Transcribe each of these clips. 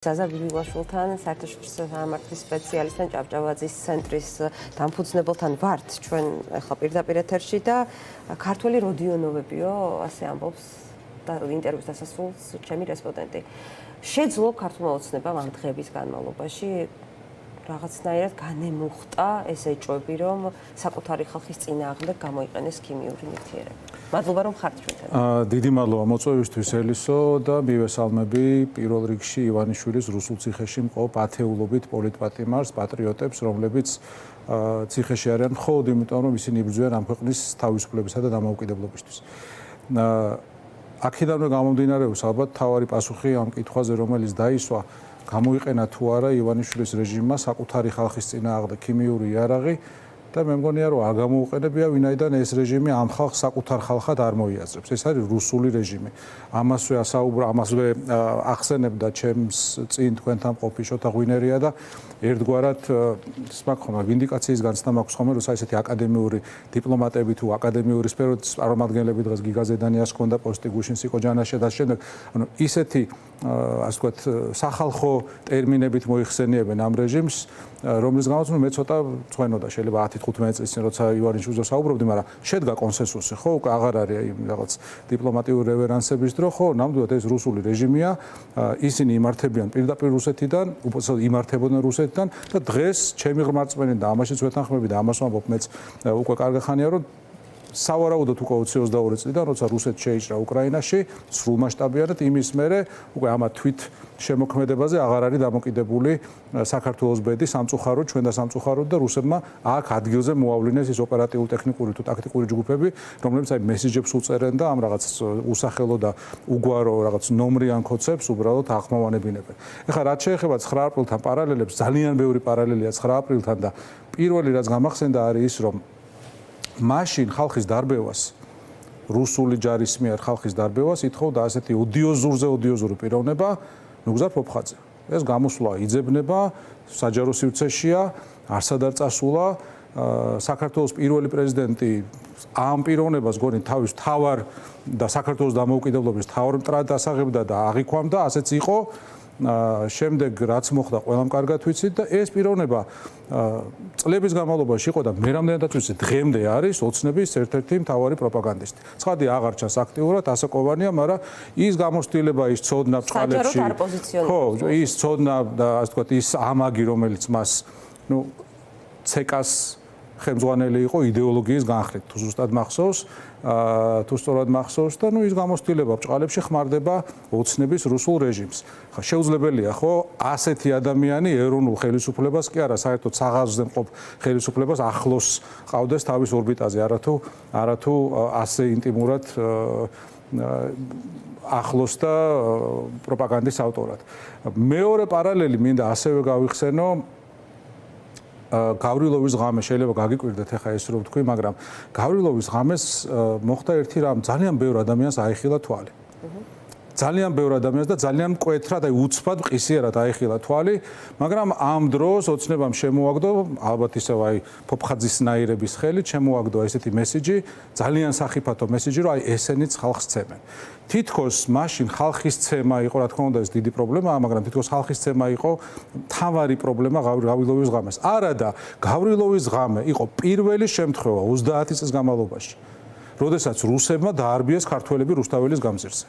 ზაზა ბიბილაშვილთან, საერთაშორისო სამართლის სპეციალისტთან, ჭავჭავაძის ცენტრის დამფუძნებელთან ვართ ჩვენ ახლა პირდაპირ ეთერში და ქართველი როდიონოვებიო, ასე ამბობს და ინტერვიუს დასასრულს ჩემი რესპონდენტი. შეძლო ქართულმა ოცნებამ ამ დღების განმავლობაში რაღაცნაირად განემუხტა ეს ეჭვები, რომ საკუთარი ხალხის წინააღმდეგ გამოიყენეს ქიმიური ნივთიერება. მადლობა რომ ხართ ჩვენთან. დიდი მადლობა მოწვევისთვის ელისო და მივესალმები პირველ რიგში ივანიშვილის რუსულ ციხეში მყოფ ათეულობით პოლიტპატიმარს, პატრიოტებს, რომლებიც ციხეში არიან მხოლოდ იმიტომ, რომ ისინი იბრძვიან ამ ქვეყნის თავისუფლებისა და დამოუკიდებლობისთვის. აქედანვე გამომდინარეობს ალბათ თავარი პასუხი ამ კითხვაზე, რომელიც დაისვა, გამოიყენა თუ არა ივანიშვილის რეჟიმმა საკუთარი ხალხის წინააღმდეგ ქიმიური იარაღი და მე მგონია რომ არ გამოუყენებია ვინაიდან ეს რეჟიმი ამ ხალხს საკუთარ ხალხად არ მოიაზრებს. ეს არის რუსული რეჟიმი. ამასვე ახსენებდა ჩემს წინ თქვენთან ყოფი შოთა ღვინერია და ერთგვარად მაგხომა ვინდიკაციის განცდა მაქვს ხოლმე რომ ესეთი აკადემიური დიპლომატები თუ აკადემიური სფეროს წარმომადგენლები დღეს გიგა ზედანიას ჰქონდა პოსტი გუშინ სიკო ჯანაშია და შემდეგ ანუ ისეთი ასე ვთქვათ სახალხო ტერმინებით მოიხსენიებენ ამ რეჟიმს რომლის გამოც მე ცოტა წვენოდა შეიძლება 10-15 წლის წინ როცა ივანიშვილზე საუბრობდი მაგრამ შედგა კონსენსუსი ხო უკვე აღარ არის იმ რაღაც დიპლომატიური რევერანსების დრო ხო ნამდვილად ეს რუსული რეჟიმია ისინი იმართებიან პირდაპირ რუსეთიდან იმართებოდნენ რუსეთიდან და დღეს ჩემი ღრმარწმენი და ამაშიც ვეთანხმები და ამას ვამბობ მეც უკვე კარგი ხანია რომ სავარაუდოდ უკვე 22 წლიდან როცა რუსეთი შეიჭრა უკრაინაში სრულმასშტაბიანად იმის მერე უკვე ამა თვით შემოქმედებაზე აღარ არის დამოკიდებული საქართველოს ბედი სამწუხაროდ ჩვენ და სამწუხაროდ და რუსებმა აქ ადგილზე მოავლინეს ის ოპერატიულ ტექნიკური თუ ტაქტიკური ჯგუფები რომლებიც აი მესიჯებს უწერენ და ამ რაღაც უსახელო და უგვარო რაღაც ნომრიან ქოცებს უბრალოდ ახმოვანებინებენ. ეხლა რაც შეეხება 9 აპრილთან პარალელებს ძალიან ბევრი პარალელია 9 აპრილთან და პირველი რაც გამახსენდა არის ის რომ მაშინ ხალხის დარბევას რუსული ჯარის მიერ ხალხის დარბევას ითხოვდა ასეთი ოდიოზური პიროვნება ნუგზარ ფოფხაძე. ეს გამოსვლა იძებნება საჯარო სივრცეშია, არსად არ წასულა საქართველოს პირველი პრეზიდენტი ამ პიროვნებას გონი თავის თავარ და საქართველოს დამოუკიდებლობის თავარ მტრად ასაღებდა და აღიქვამდა, ასეც იყო. შემდეგ რაც მოხდა ყველამ კარგად ვიცით და ეს პიროვნება წლების განმავლობაში იყო და მე რამდენადაც ვიცი დღემდე არის ოცნების ერთ-ერთი მთავარი პროპაგანდისტი. ცხადი აღარ ჩანს აქტიურად ასაკოვანია, მაგრამ ის გამოცდილება, ის ცოდნა ბწყალებში ხო, ის ცოდნა და ასე ვთქვათ ის ამაგი რომელიც მას ნუ ცეკას ხელმძღვანელი იყო იდეოლოგიის განხრით თუ ზუსტად მახსოვს თუ სწორად მახსოვს და ნუ ის გამოცდილება ბჭყალებში ხმარდება ოცნების რუსულ რეჟიმს. ხა შეუძლებელია ხო ასეთი ადამიანი ეროვნულ ხელისუფლებას კი არა საერთოდ საღაზრზე მყოფ ხელისუფლებას ახლოს ყავდეს თავის ორბიტაზე არათუ ასე ინტიმურად ახლოს და პროპაგანდის ავტორად. მეორე პარალელი მინდა ასევე გავიხსენო გავრილოვის ღამე შეიძლება გაგიკვირდეთ ახლა ეს რომ ვთქვი, მაგრამ გავრილოვის ღამეს მოხდა ერთი რამ ძალიან ბევრ ადამიანს აიხილა თვალი. ძალიან ბევრ ადამიანს და ძალიან მკვეთრად, აი უცბად ყისიერად აიხილა თვალი, მაგრამ ამ დროს ოცნებამ შემოაგდო, ალბათ ისევ აი ფოფხაძისნაირების ხელით შემოაგდო ესეთი მესიჯი, ძალიან სახიფათო მესიჯი, რომ აი ესენიც ხალხს ცემენ. თითქოს მაშინ ხალხის ცემა იყო, რა თქმა უნდა, ეს დიდი პრობლემაა, მაგრამ თითქოს ხალხის ცემა იყო მთავარი პრობლემა გავრილოვის ღამეს. არა და გავრილოვის ღამე იყო პირველი შემთხვევა 30 წლის განმავლობაში, როდესაც რუსებმა დაარბიეს ქართველები რუსთაველის გამზირზე.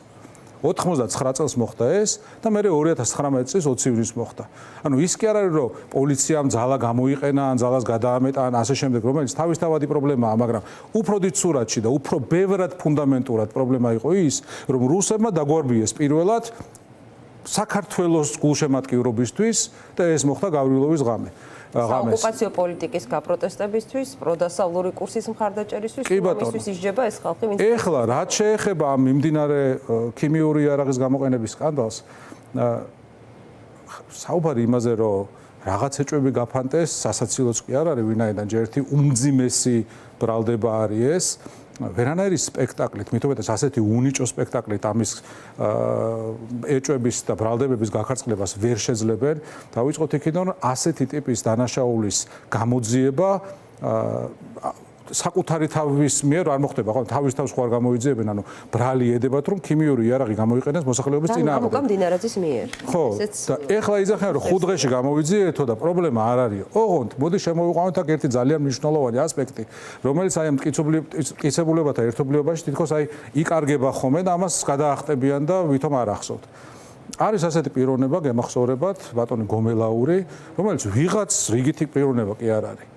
99 წელს მოხდა ეს და მე 2019 წლის 20 ივნისს მოხდა. ანუ ის კი არ არის რომ პოლიციამ ძალა გამოიყენა, ან ძალას გადაამეტა, ან ასე შემდეგ, რომელიც თავისთავადი პრობლემაა, მაგრამ უფრო დიდ სურათში და უფრო ბევრად ფუნდამენტურად პრობლემა იყო ის, რომ რუსებმა დაგვარბიეს პირველად საქართველოს გულშემატკივრობისთვის და ეს მოხდა გავრილოვის ღამე. ოკუპაციო პოლიტიკის გაპროტესტებისთვის, პროდასავლური კურსის მხარდაჭერისთვის, იმისთვის ისჯება ეს ხალხი, ვინც ეხლა რაც შეეხება ამ მიმდინარე ქიმიური იარაღის გამოყენების სკანდალს, საუბარი იმაზე, რომ რაღაც ეჭვები გაფანტეს, სასაცილოც კი არ არის, ვინაიდან ჯერ ერთი უმძიმესი ბრალდება არის ეს. ვერანაირი სპექტაკლით, მით უმეტეს ასეთი უნიჭო სპექტაკლით ამის ეჭვების და ბრალდებების გაქარწყლებას ვერ შეძლებენ. დავიწყოთ იქიდან, რომ ასეთი ტიპის დანაშაულის გამოძიება საკუთარი თავის მიერ არ მოხდება, ხო, თავის თავს ხوار გამოიძიებენ, ანუ ბრალი ედებათ, რომ ქიმიური იარაღი გამოიყენეს მოსახლეობის წინააღმდეგ. ამუკა მდინარაძის მიერ. ხო, და ეხლა იზახიან, რომ 5 დღეში გამოიძიეთო და პრობლემა არ არის. ოღონდ, მოდი შემოვიყვანოთ აქ ერთი ძალიან მნიშვნელოვანი ასპექტი, რომელიც აი ამ მტკიცებულებათა ერთობლიობაში თითქოს აი იკარგება ხოლმე და ამას გადაახტებიან და ვითომ არ ახსოვთ. არის ასეთი პიროვნება, გემახსოვრებათ, ბატონი გომელაური, რომელიც ვიღაც რიგითი პიროვნება კი არ არის.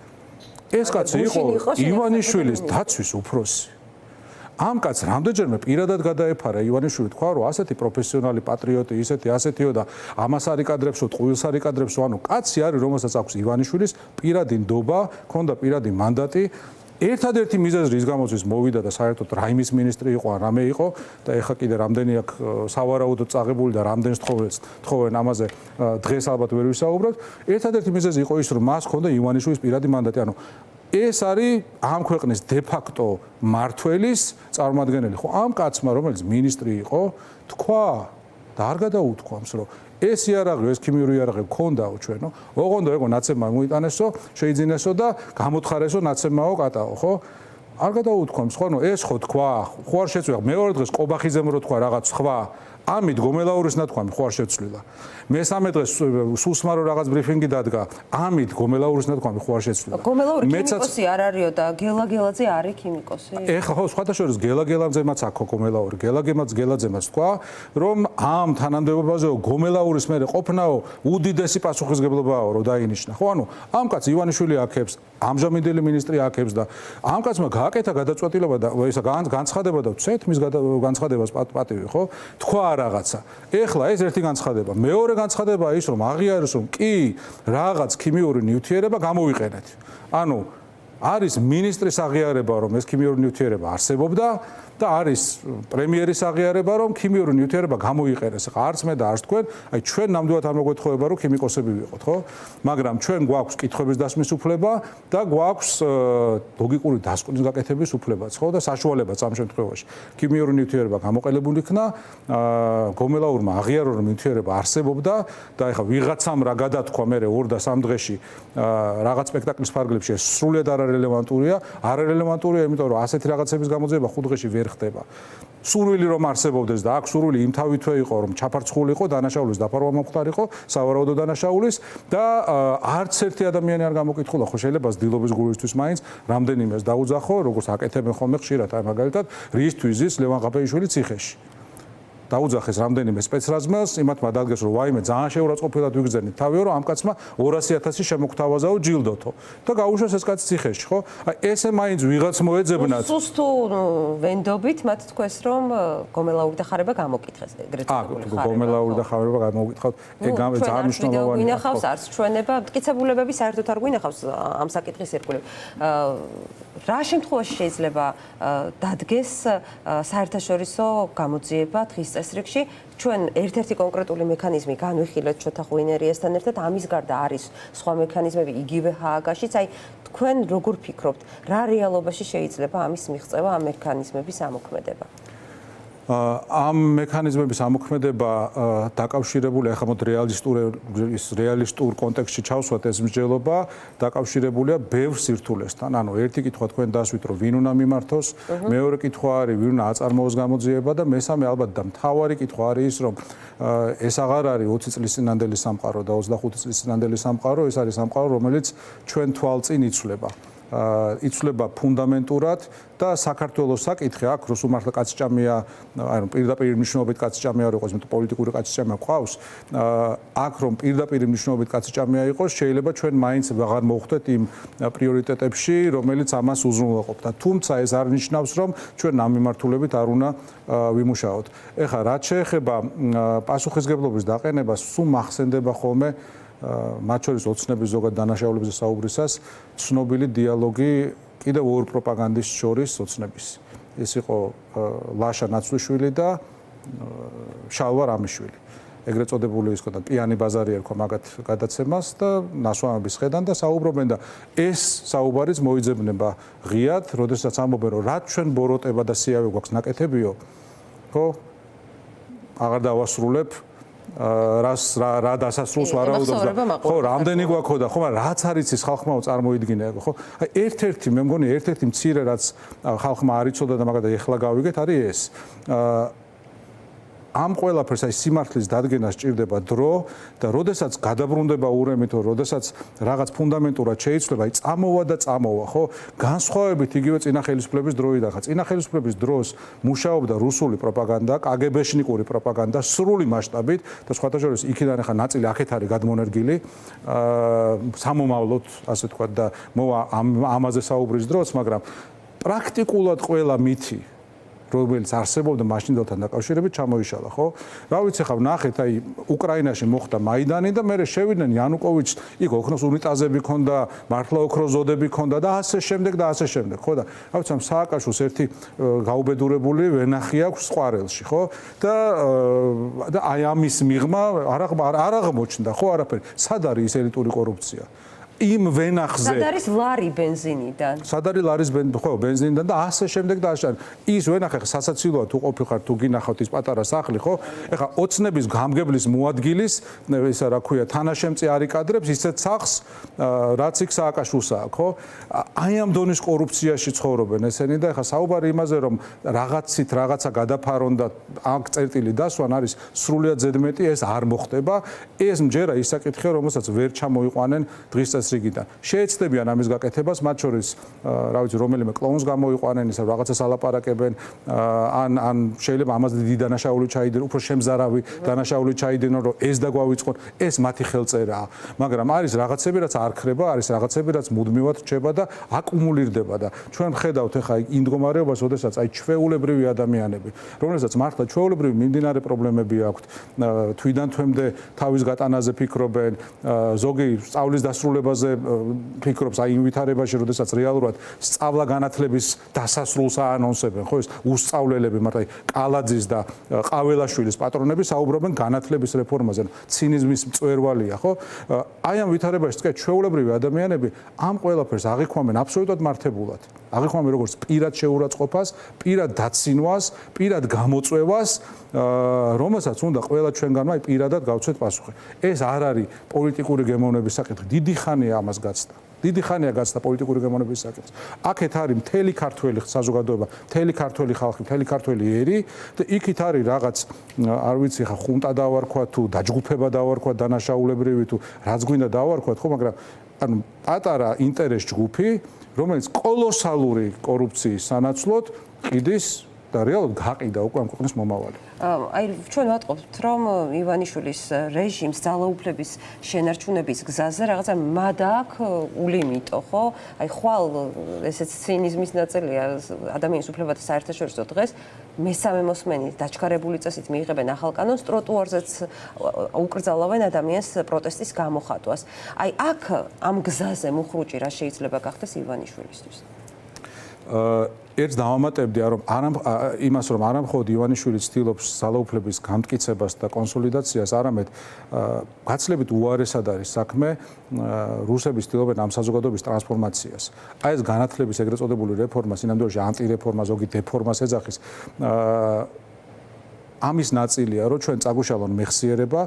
ეს კაცი იყო ივანიშვილის დაცვის უფროსი. ამ კაცს რამდენჯერმე პირადად გადაეფარა ივანიშვილი, თქვა რომ ასეთი პროფესიონალი პატრიოტი, ასეთიო და ამას არიკადრებსო, ტყუილს არიკადრებსო, ანუ კაცი არის, რომელსაც აქვს ივანიშვილის პირადი ნდობა, ქონდა პირადი მანდატი. ერთადერთი მიზეზი რის გამოც ის მოვიდა და საერთოდ რაიმის მინისტრი იყო, რამე იყო და ეხა კიდე რამდენი აქ სავარაუდოდ წაღებული და რამდენს თხოვენ ამაზე დღეს ალბათ ვერ ვისაუბროთ. ერთადერთი მიზეზი იყო ის, რომ მას ქონდა ივანიშვილის პირადი მანდატი, ანუ ეს არის ამ ქვეყნის დე-ფაქტო მმართველის წარმომადგენელი. ხო, ამ კაცმა, რომელიც მინისტრი იყო, თქვა და არ გადაუთქვამს, რომ ეს იარაღი, ეს ქიმიური იარაღი გქონდაო ჩვენო. ოღონდ ეგო ნაცემმა მოიტანესო, შეიძინესო და გამოთხარესო ნაცემაო კატაო, ხო? არ გადაუთქვამს, ხო, ეს ხო თქვა, ხო არ შეცვლა. მეორე დღეს ყობახიძემ რო თქვა რაღაც სხვა, ამით გომელაურის ნათქვამი ხო არ შეცვლილა. მესამე დღეს სუსმა რო რაღაც ბრიფინგი დადგა, ამით გომელაურის ნათქვამი ხო არ შეცვლილა. გომელაური ქიმიკოსი არ არისო და გელაგელაძე არის ქიმიკოსი? ეხლა ხო სხვადასხვა გელაგელაძემაც აქ გომელაური, გელაგემაც თქვა, რომ ამ თანამდებობაზე გომელაურის მერე ყოფნაო უდიდესი პასუხისგებლობაა რო დაინიშნა. ხო, ანუ ამ კაც ივანიშვილი აქებს, ამჟამინდელი მინისტრი აქებს და ამ კაცმა გააკეთა გადაწყვეტილება და ისა განცხადება და ვცეთ მის განცხადებას პატივი, ხო? თქვა რაღაცა. ეხლა ეს ერთი განცხადება. მეორე განცხადება ის, რომ აღიარეს, რომ კი რაღაც ქიმიური ნივთიერება გამოვიყენეთ. ანუ არის მინისტრის აღიარება, რომ ეს ქიმიური ნივთიერება არსებობდა და არის პრემიერის აღიარება, რომ ქიმიური ნივთიერება გამოიყენეს. ხა არც მე და არც თქვენ, აი ჩვენ ნამდვილად არ მოგვეთხოვება, რომ ქიმიკოსები ვიყოთ, ხო? მაგრამ ჩვენ გვაქვს კითხვების დასმის უფლება და გვაქვს ლოგიკური დასკვნის გაკეთების უფლებაც, ხო? და საშუალებაც ამ შემთხვევაში. ქიმიური ნივთიერება გამოყენებული იქნა, გომელაურმა აღიარა, რომ ნივთიერება არსებობდა და ეხა ვიღაცამ რა გადათქვა მე 2 და 3 დღეში რაღაც სპექტაკლის ფარგლებში ეს სრულიად არარელევანტურია, იმიტომ რომ ასეთი რაღაცების გამოძიება 5 დღეში ვერ ხდება. სურვილი რომ არსებობდეს და აქ სურვილი იმ თავითვე იყო, რომ ჩაფარცხულიყო, დანაშაულის დაფარვა მომხდარიყო, სავარაუდო დანაშაულის და არც ერთი ადამიანი არ გამოკითხულა, ხო შეიძლება ძილობის გულისთვის მაინც რამდენიმეს დაუძახო, როგორც აკეთებენ ხოლმე ხშირად, აი მაგალითად, რისთვის ის ლევან ყაფეიშვილი ციხეში. დაუძახეს რამდენიმე სპეცრაზმელს, იმათმა დადგეს, რომ ვაიმე ძალიან შეურაცხყოფილად ვიგრძენით თავიო, რომ ამ კაცმა 200.000 შემოგთავაზაო ჯილდოთო და გაუშვეს ეს კაცი ციხეში, ხო? აი ესე მაინც ვიღაც მოეძებნათ. სუსტუ ვენდობით მათ თქვეს, რომ გომელაური და ხარება გამოკითხეს ეგრეთ წოდებული ხარება. გომელაური და ხარება გამოგითხავთ. ეგ ძალიან მნიშვნელოვანია. გვინახავს არც ჩვენება, მტკიცებულებები საერთოდ არ გვინახავს ამ საკითხის ირგვლივ. რა შემთხვევაში შეიძლება დადგეს საერთაშორისო გამოძიება დღის წესრიგში? ჩვენ ერთ-ერთი კონკრეტული მექანიზმი განვიხილეთ ჩვენთა ღვინერიესთან ერთად, ამის გარდა არის სხვა მექანიზმები იგივე ჰააგაშიც. აი თქვენ როგორ ფიქრობთ, რა რეალობაში შეიძლება ამის მიღწევა, ამ მექანიზმების ამოქმედება? ამ მექანიზმების ამოქმედება დაკავშირებულია, ახლა მოდ რეალისტურ კონტექსტში ჩავსვათ, ეს მსჯელობა დაკავშირებულია ბევრ სირთულესთან. ანუ ერთი კითხვა თქვენ დასვით, რომ ვინ უნდა მიმართოს, მეორე კითხვა არის, ვინ უნდა აწარმოოს გამოძიება და მესამე ალბათ და მთავარი კითხვა არის ის, რომ ეს აღარ არის 20 წლის წინანდელი სამყარო და 25 წლის წინანდელი სამყარო, ეს არის სამყარო, რომელიც ჩვენ თვალწინ იცვლება. იცვლება ფუნდამენტურად და საქართველოს საკითხი აქ რუსულ მართლა კაცჭამია, ანუ პირდაპირ მნიშვნელობით კაცჭამია არ იყოს, იმიტომ პოლიტიკური კაცჭამია ყავს. აქ რომ პირდაპირ მნიშვნელობით კაცჭამია იყოს, შეიძლება ჩვენ მაინც აღარ მოვხვდეთ იმ პრიორიტეტებში, რომელიც ამას უზრუნველყოფდა. თუმცა ეს არ ნიშნავს, რომ ჩვენ ამ მიმართულებით არ უნდა ვიმუშაოთ. ეხლა რაც შეეხება პასუხისგებლობის დაყენებას, სულ მახსენდება ხოლმე მათ შორის ოცნების ზოგად დანაშაულებზე საუბრისას ცნობილი დიალოგი კიდევ ორ პროპაგანდისტს შორის ოცნების. ეს იყო ლაშა ნაცვლიშვილი და შალვა რამიშვილი. ეგრეთ წოდებული ის ქონდა პიანი ბაზარი ერქვა მაგათ გადაცემას და ნასვამების ხედან და საუბრობენ და ეს საუბარიც მოიძებნება ღიად, როდესაც ამბობენ, რომ რაც ჩვენ ბოროტება და სიავე გვაქვს ნაკეთებიო, ხო? აღარ დავასრულებ რა დასასრულს ვარაუდობს და ხო რამდენი გვაქვს და ხო მაგრამ რაც არის ის ხალხმაო წარმოიდგინე ხო აი ერთ-ერთი მე მგონი ერთ-ერთი მცირე რაც ხალხმა არ იცოდა და მაგალითად ეხლა გავიგეთ არის ეს ამ ყველაფერს აი სიმართლის დადგენა სჭირდება დრო და როდესაც გადაბრუნდება ურემი თუ როდესაც რაღაც ფუნდამენტურად შეიცვლება, აი წამოვა და წამოვა, ხო? განსხვავებით იგივე წინა ხელისუფლების დროიდან ხა. წინა ხელისუფლების დროს მუშაობდა რუსული პროპაგანდა, კგბ-შნიკური პროპაგანდა სრული მასშტაბით და სხვათა შორის იქიდან ხა ნაწილი აქეთ არის გადმონერგილი, სამომავლოდ, ასე თქვა და მოვა ამაზე საუბრის დროს, მაგრამ პრაქტიკულად ყველა მითი რომელიც არსებობდა მაშინდელთან დაკავშირებით ჩამოიშალა, ხო? რა ვიცი ხა, ნახეთ, აი უკრაინაში მოხდა მაიდანი და მე შევიდნენ იანუკოვიჩს, იქ ოქროს უნიტაზები ქონდა, მართლა ოქროს ზოდები ქონდა და ასე შემდეგ და ასე შემდეგ, ხო და რა ვიცი, სააკაშოს ერთი გაუბედურებული ვენახი აქვს სყვარელში, ხო? და აი ამის მიღმა არ აღმოჩნდა, ხო, არაფერი. სად არის ეს ელიტური კორუფცია? იმ ვენახზე. სად არის ლარი ბენზინიდან? სად არის ლარის ბენზინიდან და ასე შემდეგ და ასე. ის ვენახე სასაცილოა თუ ყოფილიყარ თუ გინახავთ ის პატარა სახლი, ხო? ეხლა ოცნების გამგებლის მოადგილის, ისა რა ქვია, თანაშემწე არიკადრებს ისეთ სახლს, რაც იქ სააკაშვილსაა, ხო? აი ამ დონის კორუფციაში ცხოვრობენ ესენი და ეხლა საუბარი იმაზე, რომ რაღაცით რაღაცა გადაფარონ და აქ წერტილი დასვან არის სრულიად ზედმეტი, ეს არ მოხდება. ეს მჯერა ის საკითხია, რომელსაც ვერ ჩამოიყვანენ დღის რიგიდან. შეეცდებიან ამის გაკეთებას, მათ შორის, რა ვიცი, რომელიმე კლოუნს გამოიყვანენ, ისე რაღაცას ალაპარაკებენ, ან შეიძლება ამაზე დიდი დანაშაული ჩაიდინონ, უფრო შემზარავი დანაშაული ჩაიდინონ, რომ ეს დაგვავიწყონ, ეს მათი ხელწერაა. მაგრამ არის რაღაცები, რაც არ ხრება, არის რაღაცები, რაც მუდმივად რჩება და აკუმულირდება და ჩვენ ხედავთ ახლა იმ მდგომარეობას, ოდესაც აი ჩვეულებრივი ადამიანები, რომელსაც მართლა ჩვეულებრივი მიმდინარე პრობლემები აქვთ, თვიდან თვემდე თავის გატანაზე ფიქრობენ, ზოგი სწავლის დასრულებაზე ფიქრობს აი იმ ვითარებაში, როდესაც რეალურად სწავლა განათლების დასასრულს აანონსებენ, ხო ეს უსწავლელები, მაგრამ კალაძის და ყაველაშვილის პატრონები საუბრობენ განათლების რეფორმაზე, ცინიზმის მწვერვალია, ხო? აი ამ ვითარებაში თქვა ჩვეულებრივი ადამიანები ამ ყველაფერს აღიქვამენ აბსოლუტურად მართებულად. აღიქვამენ როგორც პირად შეურაცხყოფას, პირად დაცინვას, პირად გამოწვევას, რომელსაც უნდა ყველა ჩვენგანმა პირადად გავცეთ პასუხი. ეს არ არის პოლიტიკური გემოვნების საკითხი. დიდი ხანია ამას გაცდა. დიდი ხანია გაცდა პოლიტიკური გემოვნების საკითხი. აქეთ არის მთელი ქართველი საზოგადოება, მთელი ქართველი ხალხი, მთელი ქართველი ერი და იქით არის რაღაც, არ ვიცი ხა ხუნტა დავარქვა თუ დაჯგუფება დავარქვა დანაშაულებრივი თუ რაც გვინდა დავარქვათ, ხო, მაგრამ ანუ პატარა ინტერეს ჯგუფი, რომელიც კოლოსალური კორუფციის სანაცვლოდ ყიდის და რეალურად გაყიდა უკვე ამ ქვეყნის მომავალი. აი ჩვენ ვატყობთ, რომ ივანიშვილის რეჟიმს ძალაუფლების შენარჩუნების გზაზე რაღაცა მადა აქვს ულიმიტო, ხო? აი ხვალ ესეც ცინიზმის ნაწილია ადამიანის უფლებათა საერთაშორისო დღეს მესამე მოსმენი დაჩქარებული წესით მიიღებენ ახალ კანონს, ტროტუარზეც უკრძალავენ ადამიანს პროტესტის გამოხატვას. აი აქ ამ გზაზე მუხრუჭი რა შეიძლება გახდეს ივანიშვილისთვის? ერთს დავამატებდი იმას, რომ არა მხოლოდ ივანიშვილი ცდილობს ძალაუფლების გამტკიცებას და კონსოლიდაციას, არამედ გაცილებით უარესად არის საქმე რუსები ცდილობენ ამ საზოგადოების ტრანსფორმაციას. აი ეს განათლების ეგრეთ წოდებული რეფორმა, სინამდვილეში ანტირეფორმა, ზოგი დეფორმას ეძახის. ამის ნაწილია, რომ ჩვენ წაგუშალონ მეხსიერება,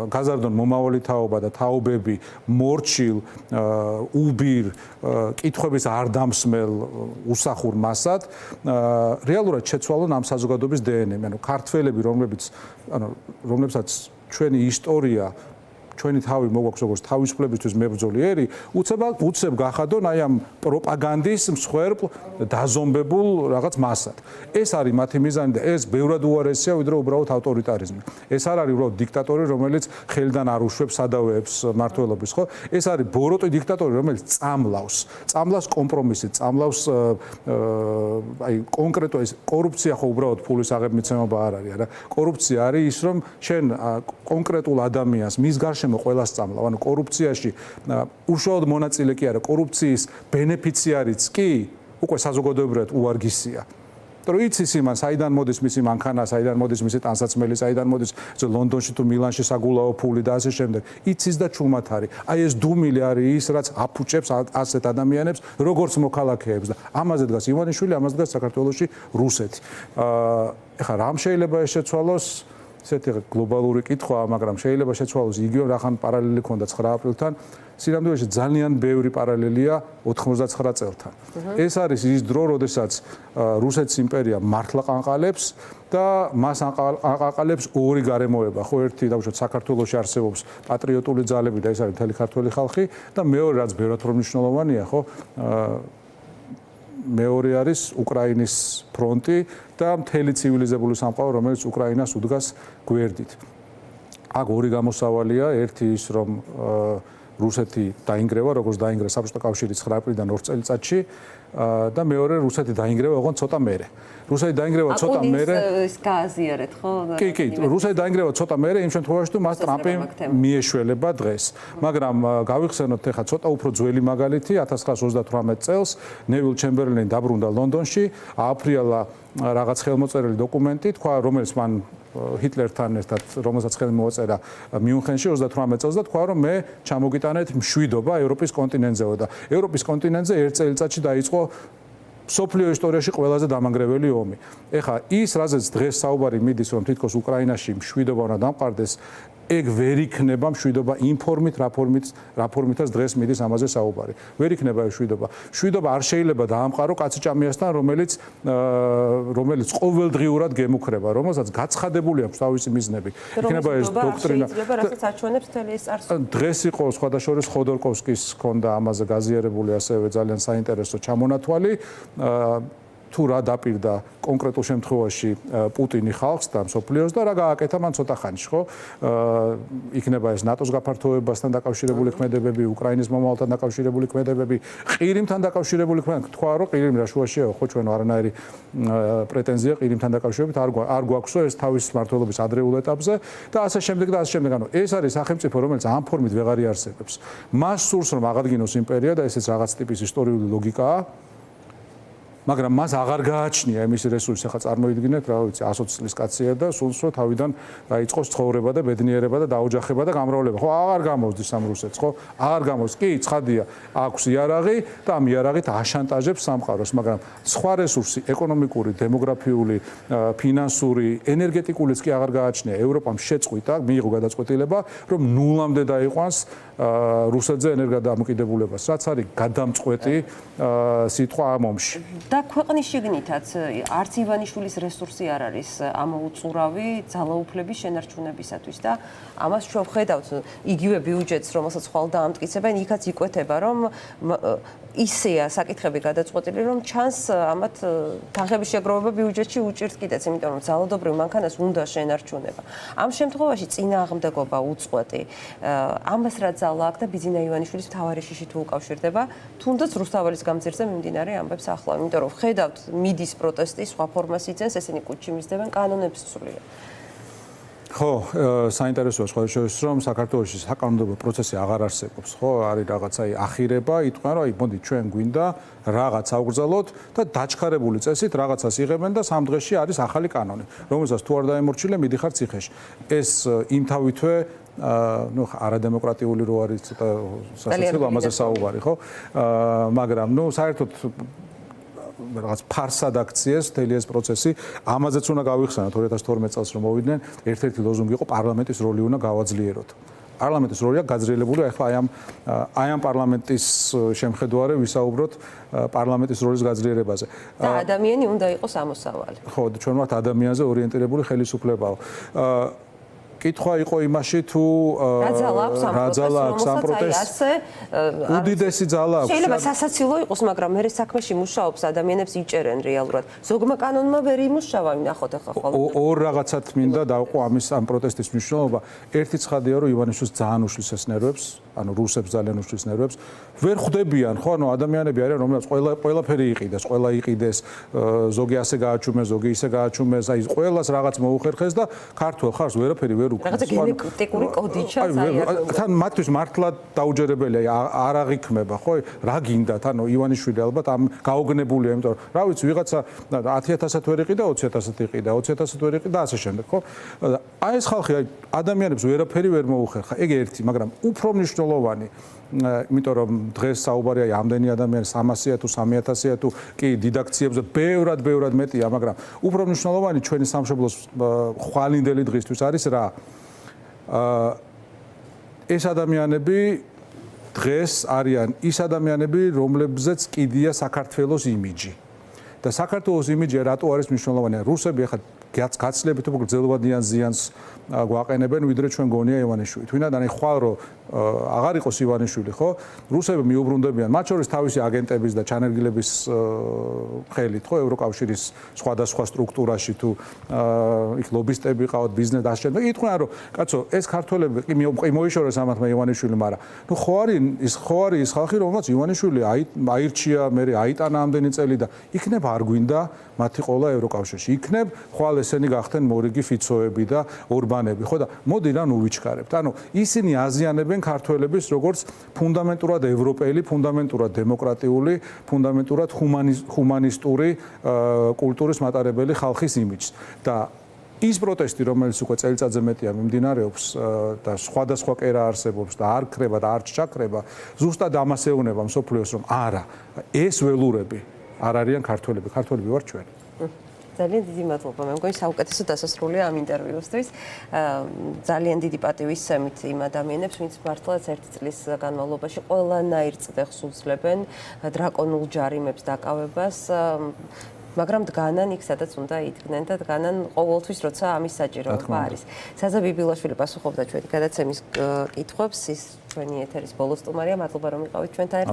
გაზარდონ მომავალი თაობა და თაობები, მორჩილ, უბირ, კითხვების არ დამსმელ უსახურ მასად, რეალურად შეცვალონ ამ საზოგადოების დნმ. ანუ ქართველები, რომლებსაც ჩვენი ისტორია ჩვენი თავი მოგვაქვს როგორც თავისუფლებისთვის მებრძოლი ერი, უცებ გახადონ აი ამ პროპაგანდის მსხვერპლ დაზომბებულ რაღაც მასად. ეს არის მათი მიზანი და ეს ბევრად უარესია, ვიდრე უბრალოდ ავტორიტარიზმი. ეს არ არის უბრალოდ დიქტატორი, რომელიც ხელიდან არ უშვებს სადავეებს მმართველობის, ხო? ეს არის ბოროტი დიქტატორი, რომელიც წამლავს კომპრომისით, წამლავს აი კონკრეტო ეს კორუფცია ხო უბრალოდ ფულის აღებმიცემობა არ არის, არა? კორუფცია არის ის, რომ შენ კონკრეტულ ადამიანს მის გარშემო ყველას წამლავ, ანუ კორუფციაში უშუალოდ მონაწილე კი არა, კორუფციის ბენეფიციარიც კი უკვე საზოგადოებრივად უარგისია. რომ იცის იმან, საიდან მოდის მისი მანქანა, საიდან მოდის მისი ტანსაცმელი, საიდან მოდის ლონდონში თუ მილანში საგულაო ფული და ასე შემდეგ. იცის და ჩუმად არის. აი ეს დუმილი არის ის, რაც აფუჭებს ასეთ ადამიანებს, როგორც მოქალაქეებს და ამაზე დგას ივანიშვილი, ამაზე დგას საქართველოში რუსეთი. ეხლა რამ შეიძლება ეს შეცვალოს? ესეთი გლობალური კითხვაა, მაგრამ შეიძლება შეცვალოს იგივე რახან პარალელი ქონდა 9 აპრილთან. სინამდვილეში ძალიან ბევრი პარალელია 99 წელთან. ეს არის ის დრო, როდესაც რუსეთის იმპერია მართლა ყანყალებს და მას აყალებს ორი გარემოება. ხო, ერთი დავუშვათ საქართველოში არსებობს პატრიოტული ძალები და ეს არის მთელი ქართველი ხალხი და მეორე რაც ბევრად უფრო მნიშვნელოვანია, ხო, მეორე არის უკრაინის ფრონტი და მთელი ცივილიზებული სამყარო, რომელიც უკრაინას უდგას გვერდით. აქ ორი გამოსავალია, ერთი ის რომ რუსეთი დაინგრევა, როგორც დაინგრა საბჭოთა კავშირი 9 აპრილიდან 2 წელიწადში და მეორე რუსეთი დაინგრევა ოღონდ ცოტა მერე. რუსეთი დაინგრევა ცოტა მერე. ის გააზიარეთ, ხო? კი, რუსეთი დაინგრევა ცოტა მერე იმ შემთხვევაში, თუ მას ტრამპი მიეშველება დღეს. მაგრამ გავიხსენოთ ახლა ცოტა უფრო ძველი მაგალითი 1938 წელს ნევილ ჩემბერლენი დაბრუნდა ლონდონში, ააფრიალა რაღაც ხელმოწერილი დოკუმენტი, თქვა, რომელიც მან ჰიტლერთან ერთად, რომელსაც ხელი მოაწერა მიუნხენში 38 წელს და თქვა, რომ მე ჩამოგიტანეთ მშვიდობა ევროპის კონტინენტზეო და ევროპის კონტინენტზე ერთ წელიწადში დაიწყო სოფლიო ისტორიაში ყველაზე დამანგრეველი ომი. ეხლა ის, რაზეც დღეს საუბარი მიდის, რომ თითქოს უკრაინაში მშვიდობა უნდა დამყარდეს, ეგ ვერ იქნება მშვიდობა იმ ფორმით, რა ფორმითაც დღეს მიდის ამაზე საუბარი. ვერ იქნება ეს მშვიდობა. მშვიდობა არ შეიძლება დაამყარო კაცჭამიასთან, რომელიც ყოველდღიურად გემუქრება, რომელსაც გაცხადებული აქვს თავისი მიზნები. იქნება ეს დოქტრინა. რასაც აჩვენებს მთელი ეს წარსული. დღეს იყო სხვადასხვა ხოდორკოვსკის ჰქონდა ამაზე გაზიარებული ასევე ძალიან საინტერესო ჩამონათვალი. თუ რა დაპირდა კონკრეტულ შემთხვევაში პუტინი ხალხს და მსოფლიოს და რა გააკეთა მან ცოტა ხანში, ხო? იქნება ეს ნატოს გაფართოებასთან დაკავშირებული ქმედებები, უკრაინის მომავალთან დაკავშირებული ქმედებები, ყირიმთან დაკავშირებული ქმედებები. თქვა რომ ყირიმი რა შუაშია, ხო, ჩვენ არანაირი პრეტენზია ყირიმთან დაკავშირებით არ გვაქვსო ეს თავის მმართველობის ადრეულ ეტაპზე და ასე შემდეგ და ასე შემდეგ. ანუ ეს არის სახელმწიფო, რომელიც ამ ფორმით ვეღარ იარსებებს. მას სურს რომ აღადგინოს იმპერია და ესეც რაღაც ტიპის ისტორიული ლოგიკაა. მაგრამ მას აღარ გააჩნია იმის რესურსი, ახლა წარმოიდგინეთ, რა ვიცი, 120 წლის კაცია და სულს რო თავიდან დაიწყოს ცხოვრება და ბედნიერება და დაოჯახება და გამრავლება. ხო, აღარ გამოსდის ამ რუსეთს, ხო? აღარ გამოსდის. კი, ცხადია, აქვს იარაღი და ამ იარაღით აშანტაჟებს სამყაროს, მაგრამ სხვა რესურსი, ეკონომიკური, დემოგრაფიული, ფინანსური, ენერგეტიკულიც კი აღარ გააჩნია. ევროპამ შეწყვიტა, მიიღო გადაწყვეტილება, რომ ნულამდე დაიყვანს რუსეთზე ენერგოდამოკიდებულებას, რაც არის გადამწყვეტი სიტყვა ამ ომში. და ქვეყნის შიგნითაც არც ივანიშვილის რესურსი არ არის ამოუწურავი ძალაუფლების შენარჩუნებისათვის და ამას ჩვენ ვხედავთ იგივე ბიუჯეტს, რომელსაც ხვალ დაამტკიცებენ, იქაც იკვეთება, რომ ისეა საკითხები გადაწყვეტილი, რომ ჩანს ამათ თანხების შეგროვება ბიუჯეტში უჭირს კიდეც, იმიტომ რომ ძალადობრივ მანქანას უნდა შენარჩუნება. ამ შემთხვევაში წინააღმდეგობა უწყვეტი. ამას რა ძალა აქვს და ბიძინა ივანიშვილის მთავარი შიში თუ უკავშირდება, თუნდაც რუსთაველის გამზირზე მიმდინარე ამბებს ახლა. იმიტომ რომ ხედავთ მიდის პროტესტი, სხვა ფორმას იძენს, ესენი კუჩში მისდევენ, კანონებს სრულიად. ხო, საინტერესოა სხვა შორის, რომ საქართველოში საკანონმდებლო პროცესი აღარ არსებობს, ხო, არის რაღაცა ახირება, იტყვიან, რომ აი, მოდი ჩვენ გვინდა რაღაც ავგრძელოთ და დაჩქარებული წესით რაღაცას იღებენ და 3 დღეში არის ახალი კანონი, რომელსაც თუ არ დაემორჩილე, მიდიხარ ციხეში. ეს იმთავითვე ну არადემოკრატიული რო არის ცოტა სასაცილო ამაზე საუბარი, ხო? მაგრამ ну საერთოდ რაღაც ფარსად აქციეს მთელი ეს პროცესი, ამაზეც უნდა გავიხსენოთ 2012 წელს რომ მოვიდნენ, ერთ-ერთი ლოზუნგი იყო პარლამენტის როლი უნდა გავაძლიეროთ. პარლამენტის როლია გაძლიერებული, ახლა აი ამ პარლამენტის შემხედვარე ვისაუბროთ პარლამენტის როლის გაძლიერებაზე. და ადამიანი უნდა იყოს ამოსავალი. ხო, ჩვენ ვართ ადამიანზე ორიენტირებული ხელისუფლებაო. კითხვა იყო იმაში თუ რა ძალა აქვს ამ პროტესტს? უდიდესი ძალა აქვს. შეიძლება სასაცილო იყოს, მაგრამ მე საქმეში მუშაობს ადამიანებს იჭერენ რეალურად. ზოგმა კანონმა ვერ იმუშავა, ნახოთ ახლა ხოლმე. ორ რაღაცად მინდა დავყო ამის ამ პროტესტის მნიშვნელობა. ერთი ცხადია, რომ ივანიშვილს ძალიან უშლის ეს ნერვებს, ანუ რუსებს ძალიან უშლის ნერვებს. ვერ ხვდებიან, ხო, ანუ ადამიანები არიან, რომლებიც ყველაფერი იყიდეს, ყველა იყიდეს, ზოგი ასე გააჩუმეს, ზოგი ისე გააჩუმეს, აი ყველას რაღაც მოუხერხეს და ქართულ ხარს ვერაფერი ვერ უკრეს. რაღაცა გენეტიკური კოდი ჩანს თან მათთვის მართლა დაუჯერებელია არ აღიქმება, ხო? რა გინდათ? ანუ ივანიშვილი ალბათ ამ გაოგნებულია, იმიტომ რომ რა ვიცი, ვიღაცა 10000-ად ვერ იყიდა, 20000-ად იყიდა, 20000-ად ვერ იყიდა და ასე შემდეგ, ხო? აი ეს ხალხი ადამიანებს ვერაფერი ვერ მოუხერხა. ეგ ერთი, მაგრამ უფრო მნიშვნელოვანი იმიტომ რომ დღეს საუბარია ამდენი ადამიანი 300-ია თუ 3000-ია თუ კი დიდაქციებზე ბევრად მეტია, მაგრამ უფრო მნიშვნელოვანი ჩვენი სამშობლოს ხვალინდელი დღისთვის არის რა? ეს ადამიანები დღეს არიან ის ადამიანები, რომლებზეც კიდია საქართველოს იმიჯი. და საქართველოს იმიჯი რატო არის მნიშვნელოვანი? რუსები ახლა გაცილებით უფრო გრძელვადიან ზიანს გვაყენებენ, ვიდრე ჩვენ გონია ივანიშვილი. თუნდაც აი ხვალ რომ აღარ იყოს ივანიშვილი, ხო? რუსები მიუბრუნდებიან, მათ შორის თავისი აგენტების და ჩანერგილების ხელით, ხო, ევროკავშირის სხვადასხვა სტრუქტურაში თუ იქ ლობისტები ყავთ, ბიზნეს დასჭერდა. იტყვიან რომ, კაცო, ეს ქართველები კი მოიშორეს ამათმა ივანიშვილი, მაგრამ ნუ ხო არის ის ხალხი, რომელსაც ივანიშვილი აირჩია, მე აიტანა ამდენი წელი და იქნებ არ გვინდა მათი ყოლა ევროკავშირში. იქნებ ხვალ ესენი გახდნენ მორიგი ფიცოები და ორბანები, ხო და მოდი რა ნუ ვიჩქარებთ. ანუ ისინი აზიანებენ ქართველების როგორც ფუნდამენტურად ევროპელი, ფუნდამენტურად დემოკრატიული, ფუნდამენტურად ჰუმანისტური კულტურის მატარებელი ხალხის იმიჯს. და ის პროტესტი, რომელიც უკვე წელიწადზე მეტია მიმდინარეობს და სხვადასხვა კერა არსებობს და არ ქრება და არ ჩაქრება, ზუსტად ამას ეუბნება მსოფლიოს, რომ არა, ეს ველურები არ არიან ქართველები, ქართველები ვარ ჩვენ. ძალიან დიდი მადლობა. მე მგონი საუკეთესო დასასრულია ამ ინტერვიუსთვის. ძალიან დიდი პატივისცემით იმ ადამიანებს, ვინც მართლაც ერთი წლის განმავლობაში ყველანაირ წდეხს უძლებენ დრაკონულ ჯარიმებს დაკავებას. მაგრამ დგანან იქ, სადაც უნდა იდგნენ და დგანან ყოველთვის, როცა ამის საჭიროება არის. საზა ბიბილაშვილი პასუხობდა ჩვენი გადაცემის კითხვებს, ის ჩვენი ეთერის ბოლო სტუმარია. მადლობა რომ იყავით ჩვენთან ერთად.